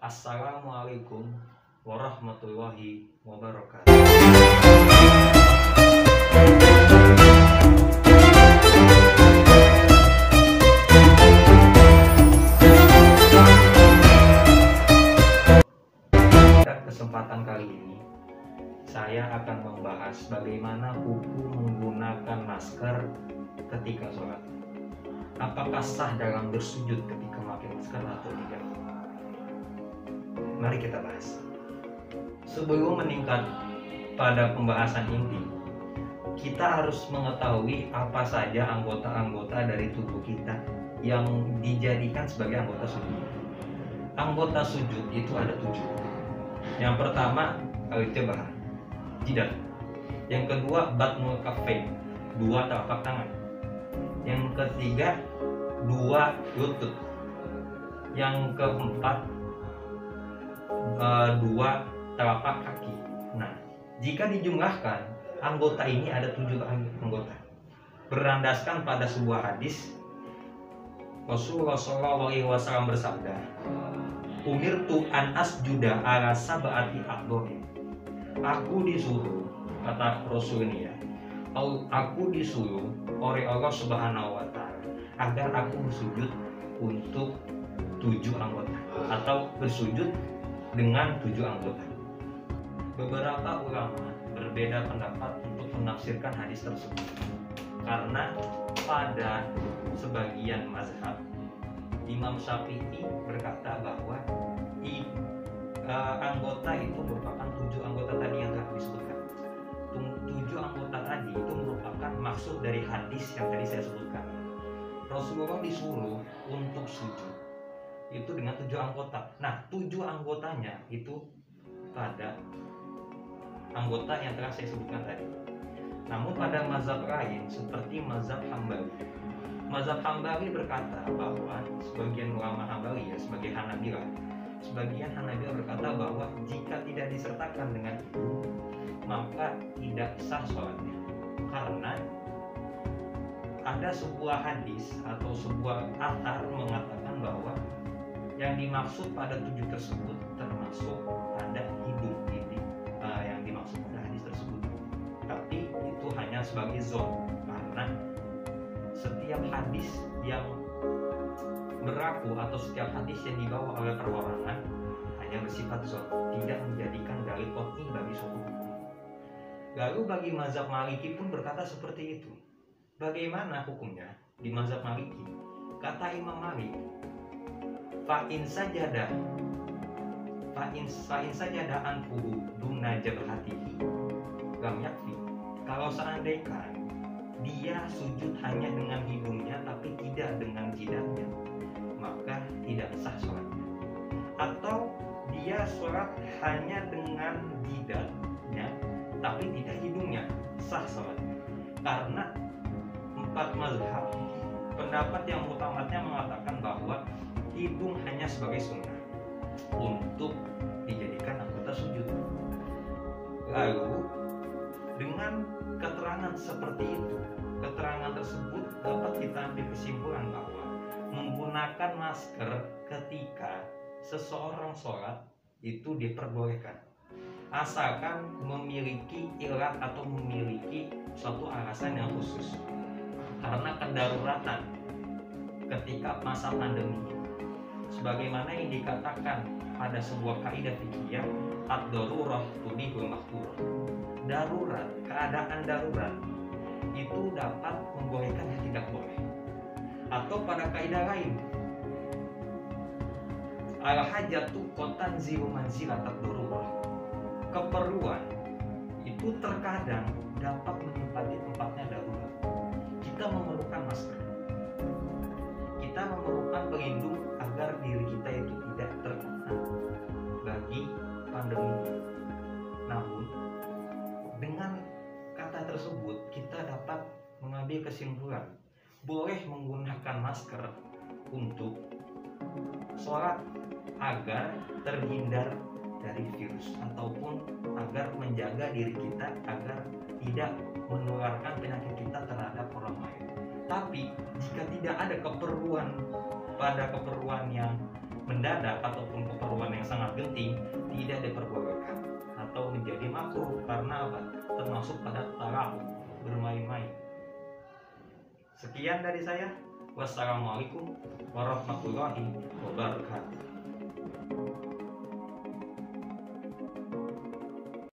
Assalamualaikum warahmatullahi wabarakatuh. Pada kesempatan kali ini, saya akan membahas bagaimana hukum menggunakan masker ketika sholat. Apakah sah dalam bersujud ketika memakai masker atau tidak? Mari kita bahas. Sebelum meningkat pada pembahasan inti, kita harus mengetahui apa saja anggota-anggota dari tubuh kita yang dijadikan sebagai anggota sujud. Anggota sujud itu ada 7. Yang pertama, al-jabhah, jidat. Yang kedua, batnul kaffain, 2 telapak tangan. Yang ketiga, 2 lutut. Yang keempat, 2 telapak kaki. Nah, jika dijumlahkan, anggota ini ada 7 anggota. Berlandaskan pada sebuah hadis, Rasulullah SAW bersabda, "Umirtu an asjuda ala sab'ati a'dhari." Aku disuruh, kata Rasul ini ya, aku disuruh oleh Allah Subhanahu wa Ta'ala agar aku bersujud untuk 7 anggota atau bersujud dengan 7 anggota. Beberapa ulama berbeda pendapat untuk menafsirkan hadis tersebut, karena pada sebagian mazhab Imam Syafi'i berkata bahwa anggota itu merupakan 7 anggota tadi yang telah disebutkan. 7 anggota tadi itu merupakan maksud dari hadis yang tadi saya sebutkan. Rasulullah disuruh untuk sujud itu dengan 7 anggota. Nah, 7 anggotanya itu pada anggota yang telah saya sebutkan tadi. Namun pada mazhab lain seperti mazhab Hambali berkata bahwa sebagian ulama Hambali ya, sebagai Hanabilah, sebagian Hanabilah berkata bahwa jika tidak disertakan dengan itu maka tidak sah sholatnya, karena ada sebuah hadis atau sebuah athar mengatakan bahwa yang dimaksud pada 7 tersebut termasuk pada hidung ini yang dimaksud pada hadis tersebut. Tapi itu hanya sebagai zon, karena setiap hadis yang berlaku atau setiap hadis yang dibawa oleh perorangan hanya bersifat zon, tidak menjadikan dalil qat'i bagi suatu hukum. Lalu bagi mazhab Maliki pun berkata seperti itu. Bagaimana hukumnya di mazhab Maliki? Kata Imam Malik, fa'in sajadah anfuhu duna jabhatihi lam yakfi. Kalau seandainya dia sujud hanya dengan hidungnya tapi tidak dengan jidatnya, maka tidak sah sholatnya. Atau dia sholat hanya dengan jidatnya tapi tidak hidungnya, sah sholatnya. Karena 4 mazhab, pendapat yang utamatnya mengatakan bahwa hidung hanya sebagai sunnah untuk dijadikan anggota sujud. Lalu dengan keterangan seperti itu, keterangan tersebut dapat kita ambil kesimpulan bahwa menggunakan masker ketika seseorang sholat itu diperbolehkan, asalkan memiliki ilat atau memiliki suatu alasan yang khusus. Karena kedaruratan ketika masa pandemi, sebagaimana yang dikatakan pada sebuah kaidah fikih, ad-darurah tubihul mahdzurah. Darurat, keadaan darurat itu dapat membolehkan yang tidak boleh. Atau pada kaidah lain, al-hajatu qatanzilu manzilatat darurah. Keperluan itu terkadang dapat menempati tempatnya darurat. Kita memerlukan masker, kita memerlukan pelindung agar diri kita itu tidak terkena bagi pandemi. Namun dengan kata tersebut kita dapat mengambil kesimpulan boleh menggunakan masker untuk sholat agar terhindar dari virus ataupun agar menjaga diri kita agar tidak menularkan penyakit kita terhadap orang lain. Tapi jika tidak ada keperluan pada keperluan yang mendadak ataupun keperluan yang sangat termasuk pada talak, bermain-main. Sekian dari saya. Wassalamualaikum warahmatullahi wabarakatuh.